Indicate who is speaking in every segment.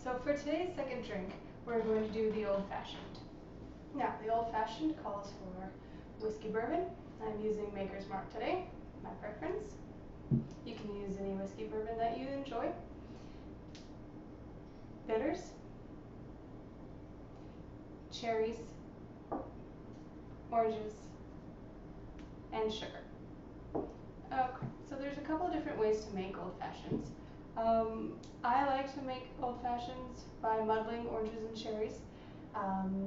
Speaker 1: so for today's second drink, we're going to do the old-fashioned. Now, the old-fashioned calls for whiskey bourbon. I'm using Maker's Mark today, my preference. You can use any whiskey bourbon that you enjoy. Bitters, cherries, oranges, and sugar. Okay, so there's a couple of different ways to make old fashions. I like to make old fashions by muddling oranges and cherries.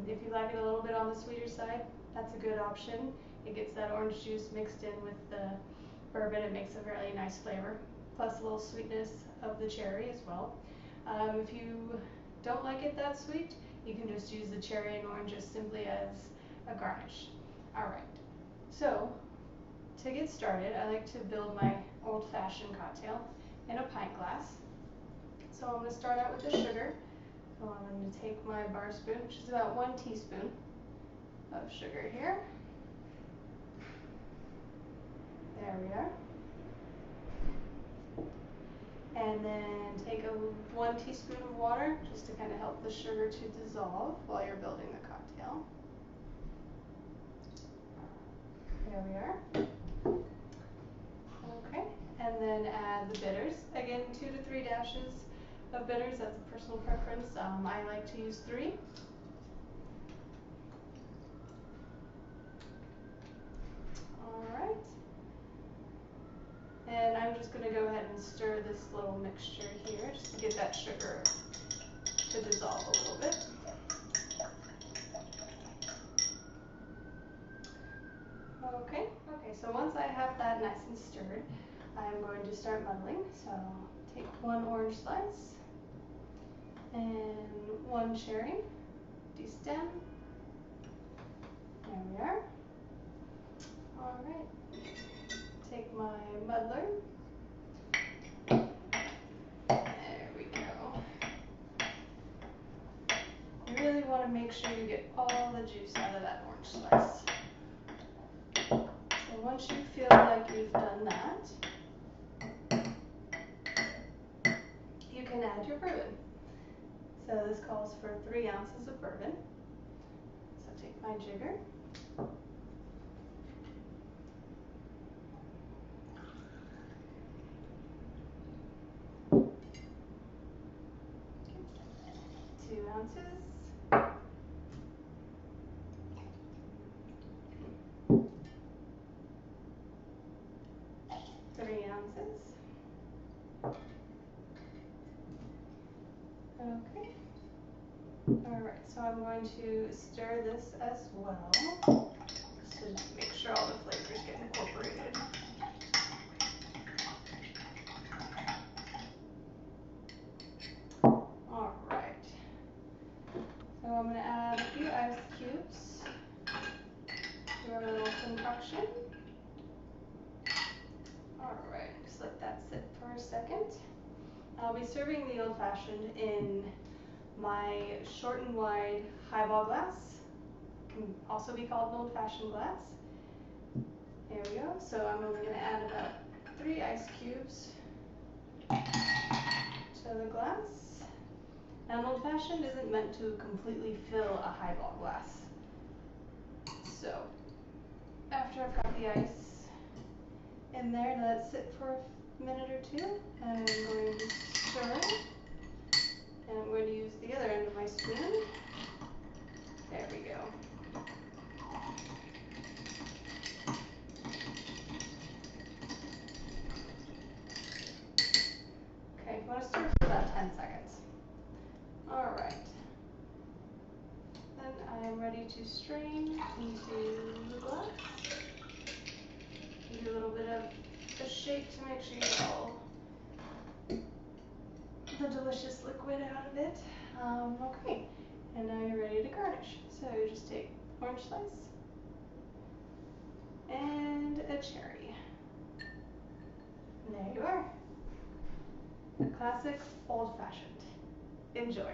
Speaker 1: If you like it a little bit on the sweeter side, that's a good option. It gets that orange juice mixed in with the bourbon. It makes a really nice flavor, plus a little sweetness of the cherry as well. If you don't like it that sweet, you can just use the cherry and oranges simply as a garnish. Alright, so to get started, I like to build my old-fashioned cocktail in a pint glass. So I'm going to start out with the sugar. So I'm going to take my bar spoon, which is about 1 teaspoon of sugar here. There we are. And then take 1 teaspoon of water just to kind of help the sugar to dissolve while you're building the cocktail. There we are. Okay, and then add the bitters. Again, 2 to 3 dashes of bitters, that's a personal preference. I like to use 3. Alright. And I'm just going to go ahead and stir this little mixture here just to get that sugar to dissolve a little bit. Okay, so once I have that nice and stirred, I'm going to start muddling. So take 1 orange slice and 1 cherry, destem. There we are. Alright, take my muddler. There we go. You really want to make sure you get all the juice out of that orange slice. So once you feel like you've done that, you can add your bourbon. So this calls for 3 ounces of bourbon. So take my jigger. Okay. 2 ounces. 3 ounces. Okay. Alright, so I'm going to stir this as well, just to make sure all the flavors get incorporated. Alright, so I'm going to add a few ice cubes to our little concoction. Alright, just let that sit for a second. I'll be serving the old-fashioned in my short and wide highball glass. Can also be called an old-fashioned glass. There we go. So I'm only going to add about 3 ice cubes to the glass. Now, an old-fashioned isn't meant to completely fill a highball glass. So after I've got the ice in there, let it sit for a minute or 2, and I'm going to stir. And I'm going to use the other end of my spoon. There we go. Okay, you want to stir for about 10 seconds. Alright. Then I am ready to strain into the glass. Do a little bit of a shake to make sure you get all the delicious liquid out of it. Okay, and now you're ready to garnish. So you just take orange slice and a cherry. And there you are. The classic old-fashioned. Enjoy.